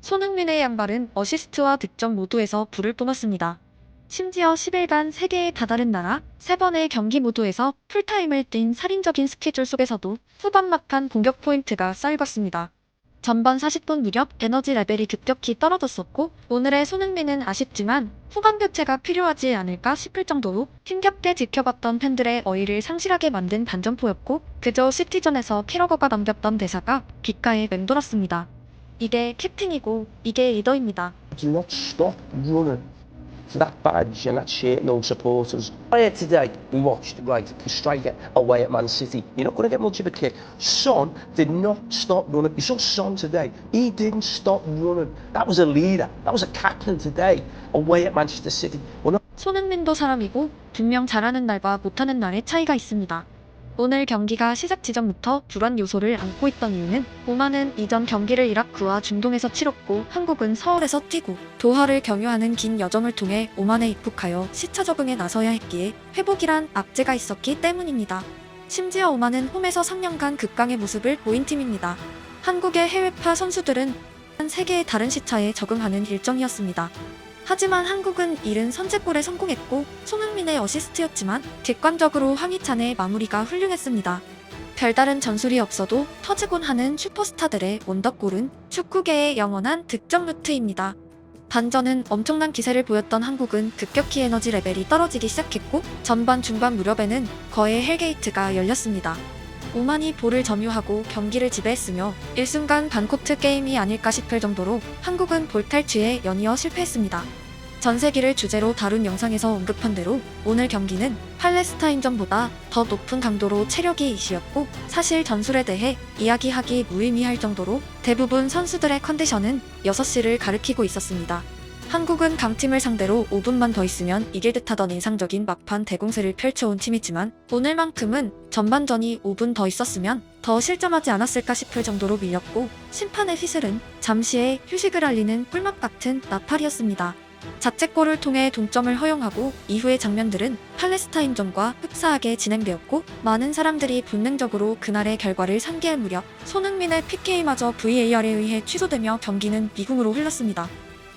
손흥민의 양발은 어시스트와 득점 모두에서 불을 뿜었습니다. 심지어 10일간 3개의 다다른 나라, 3번의 경기 모두에서 풀타임을 뛴 살인적인 스케줄 속에서도 후반 막판 공격 포인트가 쌓이었습니다. 전반 40분 무렵 에너지 레벨이 급격히 떨어졌었고 오늘의 손흥민은 아쉽지만 후반 교체가 필요하지 않을까 싶을 정도로 힘겹게 지켜봤던 팬들의 어이를 상실하게 만든 반전포였고 그저 시티전에서 캐러거가 남겼던 대사가 귓가에 맴돌았습니다. 이게 캡틴이고 이게 리더입니다. Do not stop running for that badge and that shirt, no supporters. Earlier today, we watched, right, the striker away at Man City. You're not going to get much of a kick. Son did not stop running. You saw Son today. He didn't stop running. That was a leader. That was a captain today, away at Manchester City. We're not... 손흥민도 사람이고 분명 잘하는 날과 못하는 날의 차이가 있습니다. 오늘 경기가 시작 지점부터 불안 요소를 안고 있던 이유는 오만은 이전 경기를 이라크와 중동에서 치렀고 한국은 서울에서 뛰고 도하를 경유하는 긴 여정을 통해 오만에 입국하여 시차 적응에 나서야 했기에 회복이란 악재가 있었기 때문입니다. 심지어 오만은 홈에서 3년간 극강의 모습을 보인 팀입니다. 한국의 해외파 선수들은 3개의 다른 시차에 적응하는 일정이었습니다. 하지만 한국은 이른 선제골에 성공했고 손흥민의 어시스트였지만 객관적으로 황희찬의 마무리가 훌륭했습니다. 별다른 전술이 없어도 터지곤 하는 슈퍼스타들의 원더골은 축구계의 영원한 득점 루트입니다. 반전은 엄청난 기세를 보였던 한국은 급격히 에너지 레벨이 떨어지기 시작했고 전반 중반 무렵에는 거의 헬게이트가 열렸습니다. 오만이 볼을 점유하고 경기를 지배했으며 일순간 반코트 게임이 아닐까 싶을 정도로 한국은 볼 탈취에 연이어 실패했습니다. 전세기를 주제로 다룬 영상에서 언급한 대로 오늘 경기는 팔레스타인전보다 더 높은 강도로 체력이 이슈였고 사실 전술에 대해 이야기하기 무의미할 정도로 대부분 선수들의 컨디션은 6시를 가리키고 있었습니다. 한국은 강팀을 상대로 5분만 더 있으면 이길 듯하던 인상적인 막판 대공세를 펼쳐온 팀이지만 오늘만큼은 전반전이 5분 더 있었으면 더 실점하지 않았을까 싶을 정도로 밀렸고 심판의 휘슬은 잠시의 휴식을 알리는 꿀맛 같은 나팔이었습니다. 자책골을 통해 동점을 허용하고 이후의 장면들은 팔레스타인전과 흡사하게 진행되었고 많은 사람들이 본능적으로 그날의 결과를 상기할 무렵 손흥민의 PK마저 VAR에 의해 취소되며 경기는 미궁으로 흘렀습니다.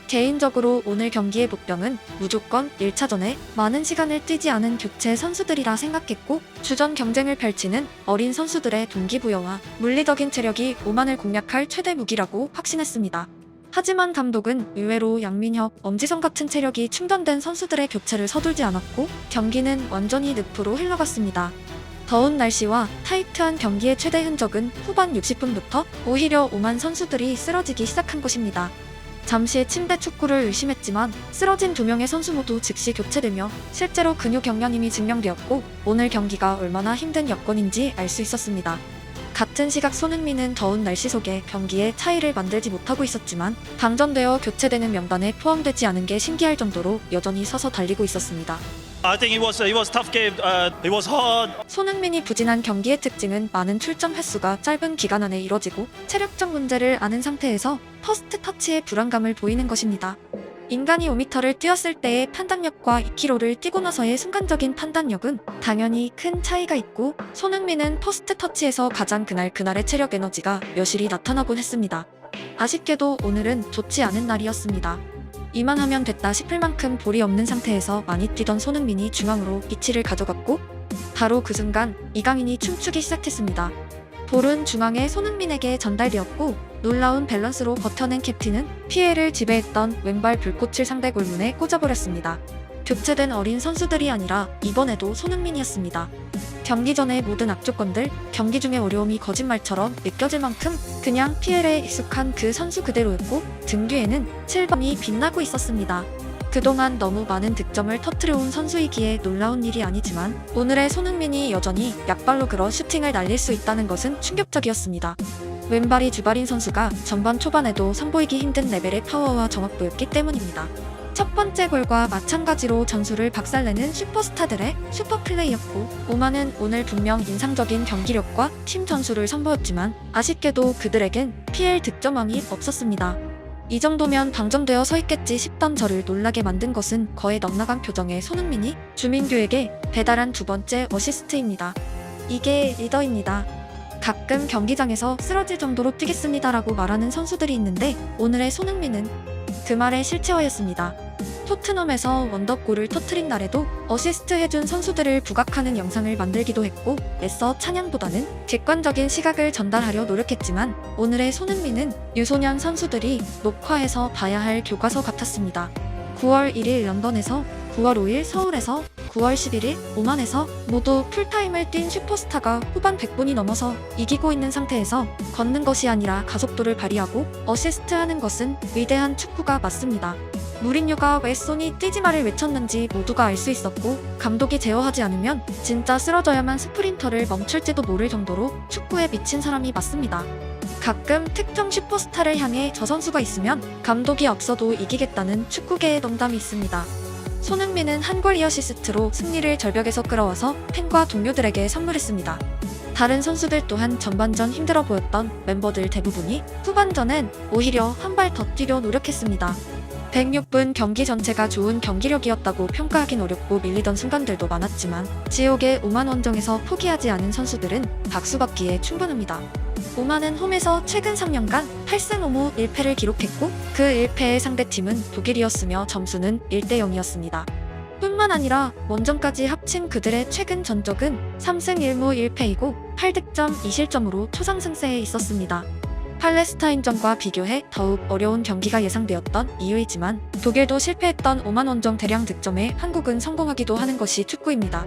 개인적으로 오늘 경기의 목병은 무조건 1차전에 많은 시간을 뛰지 않은 교체 선수들이라 생각했고 주전 경쟁을 펼치는 어린 선수들의 동기부여와 물리적인 체력이 오만을 공략할 최대 무기라고 확신했습니다. 하지만 감독은 의외로 양민혁, 엄지성 같은 체력이 충전된 선수들의 교체를 서둘지 않았고 경기는 완전히 늪으로 흘러갔습니다. 더운 날씨와 타이트한 경기의 최대 흔적은 후반 60분부터 오히려 오만 선수들이 쓰러지기 시작한 것입니다. 잠시 침대 축구를 의심했지만 쓰러진 2명의 선수 모두 즉시 교체되며 실제로 근육 경련임이 증명되었고 오늘 경기가 얼마나 힘든 여건인지 알 수 있었습니다. 같은 시각 손흥민은 더운 날씨 속에 경기에 차이를 만들지 못하고 있었지만 방전되어 교체되는 명단에 포함되지 않은 게 신기할 정도로 여전히 서서 달리고 있었습니다. I think it was tough game. It was hard. 손흥민이 부진한 경기의 특징은 많은 출전 횟수가 짧은 기간 안에 이뤄지고 체력적 문제를 아는 상태에서 퍼스트 터치의 불안감을 보이는 것입니다. 인간이 5m를 뛰었을 때의 판단력과 2km를 뛰고 나서의 순간적인 판단력은 당연히 큰 차이가 있고 손흥민은 퍼스트 터치에서 가장 그날의 체력 에너지가 묘실이 나타나곤 했습니다. 아쉽게도 오늘은 좋지 않은 날이었습니다. 이만하면 됐다 싶을 만큼 볼이 없는 상태에서 많이 뛰던 손흥민이 중앙으로 위치를 가져갔고 바로 그 순간 이강인이 춤추기 시작했습니다. 볼은 중앙에 손흥민에게 전달되었고 놀라운 밸런스로 버텨낸 캡틴은 피해를 지배했던 왼발 불꽃을 상대 골문에 꽂아버렸습니다. 교체된 어린 선수들이 아니라 이번에도 손흥민이었습니다. 경기 전의 모든 악조건들, 경기 중의 어려움이 거짓말처럼 느껴질 만큼 그냥 PL에 익숙한 그 선수 그대로였고 등 뒤에는 7번이 빛나고 있었습니다. 그동안 너무 많은 득점을 터뜨려온 선수이기에 놀라운 일이 아니지만 오늘의 손흥민이 여전히 약발로 그런 슈팅을 날릴 수 있다는 것은 충격적이었습니다. 왼발이 주발인 선수가 전반 초반에도 선보이기 힘든 레벨의 파워와 정확도였기 때문입니다. 첫 번째 골과 마찬가지로 전술을 박살내는 슈퍼스타들의 슈퍼플레이였고 오만은 오늘 분명 인상적인 경기력과 팀 전술을 선보였지만 아쉽게도 그들에겐 PL 득점왕이 없었습니다. 이 정도면 방전되어 서 있겠지 싶던 저를 놀라게 만든 것은 거의 넉나간 표정의 손흥민이 주민규에게 배달한 2번째 어시스트입니다. 이게 리더입니다. 가끔 경기장에서 쓰러질 정도로 뛰겠습니다라고 말하는 선수들이 있는데 오늘의 손흥민은 그 말의 실체화였습니다. 토트넘에서 원더골을 터트린 날에도 어시스트 해준 선수들을 부각하는 영상을 만들기도 했고 애써 찬양보다는 객관적인 시각을 전달하려 노력했지만 오늘의 손흥민은 유소년 선수들이 녹화해서 봐야 할 교과서 같았습니다. 9월 1일 런던에서, 9월 5일 서울에서, 9월 11일 오만에서 모두 풀타임을 뛴 슈퍼스타가 후반 100분이 넘어서 이기고 있는 상태에서 걷는 것이 아니라 가속도를 발휘하고 어시스트하는 것은 위대한 축구가 맞습니다. 무린유가 왜 손이 뛰지 말을 외쳤는지 모두가 알 수 있었고 감독이 제어하지 않으면 진짜 쓰러져야만 스프린터를 멈출지도 모를 정도로 축구에 미친 사람이 맞습니다. 가끔 특정 슈퍼스타를 향해 저 선수가 있으면 감독이 없어도 이기겠다는 축구계의 농담이 있습니다. 손흥민은 한 골 2어시스트로 승리를 절벽에서 끌어와서 팬과 동료들에게 선물했습니다. 다른 선수들 또한 전반전 힘들어 보였던 멤버들 대부분이 후반전엔 오히려 한 발 더 뛰려 노력했습니다. 106분 경기 전체가 좋은 경기력이었다고 평가하긴 어렵고 밀리던 순간들도 많았지만 지옥의 오만 원정에서 포기하지 않은 선수들은 박수받기에 충분합니다. 오만은 홈에서 최근 3년간 8승 5무 1패를 기록했고 그 1패의 상대팀은 독일이었으며 점수는 1대 0이었습니다. 뿐만 아니라 원정까지 합친 그들의 최근 전적은 3승 1무 1패이고 8득점 2실점으로 초상승세에 있었습니다. 팔레스타인전과 비교해 더욱 어려운 경기가 예상되었던 이유이지만 독일도 실패했던 오만 원정 대량 득점에 한국은 성공하기도 하는 것이 축구입니다.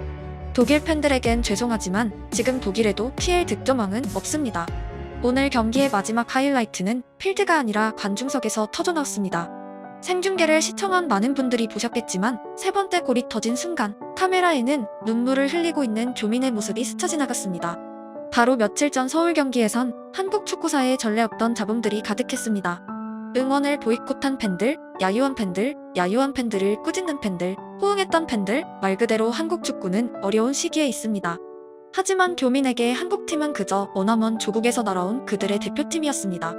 독일 팬들에겐 죄송하지만 지금 독일에도 PL 득점왕은 없습니다. 오늘 경기의 마지막 하이라이트는 필드가 아니라 관중석에서 터져나왔습니다. 생중계를 시청한 많은 분들이 보셨겠지만 세 번째 골이 터진 순간 카메라에는 눈물을 흘리고 있는 교민의 모습이 스쳐 지나갔습니다. 바로 며칠 전 서울 경기에선 한국 축구사에 전례 없던 잡음들이 가득했습니다. 응원을 보이콧한 팬들, 야유한 팬들을 꾸짖는 팬들, 호응했던 팬들, 말 그대로 한국 축구는 어려운 시기에 있습니다. 하지만 교민에게 한국팀은 그저 머나먼 조국에서 날아온 그들의 대표팀이었습니다.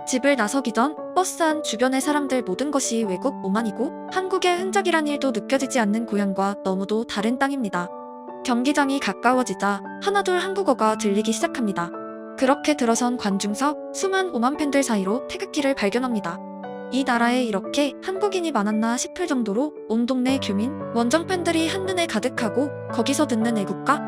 집을 나서기 전 버스 안 주변의 사람들 모든 것이 외국 오만이고 한국의 흔적이란 일도 느껴지지 않는 고향과 너무도 다른 땅입니다. 경기장이 가까워지자 하나둘 한국어가 들리기 시작합니다. 그렇게 들어선 관중석 수만 오만 팬들 사이로 태극기를 발견합니다. 이 나라에 이렇게 한국인이 많았나 싶을 정도로 온 동네 교민, 원정 팬들이 한눈에 가득하고 거기서 듣는 애국가,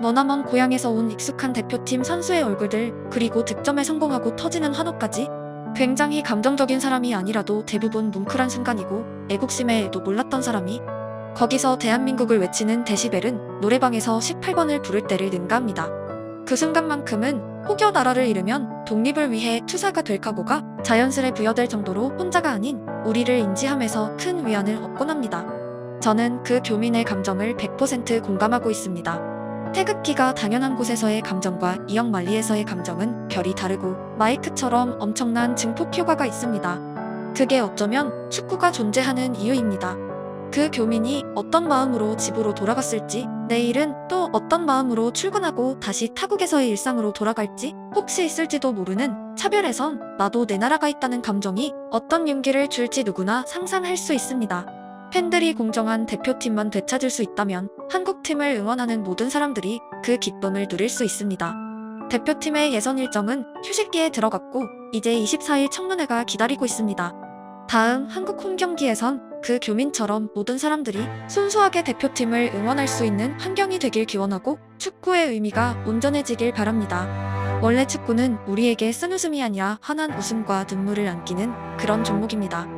머나먼 고향에서 온 익숙한 대표팀 선수의 얼굴들, 그리고 득점에 성공하고 터지는 환호까지 굉장히 감정적인 사람이 아니라도 대부분 뭉클한 순간이고 애국심에도 몰랐던 사람이 거기서 대한민국을 외치는 데시벨은 노래방에서 18번을 부를 때를 능가합니다. 그 순간만큼은 혹여 나라를 잃으면 독립을 위해 투사가 될 각오가 자연스레 부여될 정도로 혼자가 아닌 우리를 인지함에서 큰 위안을 얻곤 합니다. 저는 그 교민의 감정을 100% 공감하고 있습니다. 태극기가 당연한 곳에서의 감정과 이영만리에서의 감정은 결이 다르고 마이크처럼 엄청난 증폭 효과가 있습니다. 그게 어쩌면 축구가 존재하는 이유입니다. 그 교민이 어떤 마음으로 집으로 돌아갔을지, 내일은 또 어떤 마음으로 출근하고 다시 타국에서의 일상으로 돌아갈지 혹시 있을지도 모르는 차별에선 나도 내 나라가 있다는 감정이 어떤 용기를 줄지 누구나 상상할 수 있습니다. 팬들이 공정한 대표팀만 되찾을 수 있다면 한국팀을 응원하는 모든 사람들이 그 기쁨을 누릴 수 있습니다. 대표팀의 예선 일정은 휴식기에 들어갔고 이제 24일 청문회가 기다리고 있습니다. 다음 한국 홈 경기에선 그 교민처럼 모든 사람들이 순수하게 대표팀을 응원할 수 있는 환경이 되길 기원하고 축구의 의미가 온전해지길 바랍니다. 원래 축구는 우리에게 쓴웃음이 아니라 환한 웃음과 눈물을 안기는 그런 종목입니다.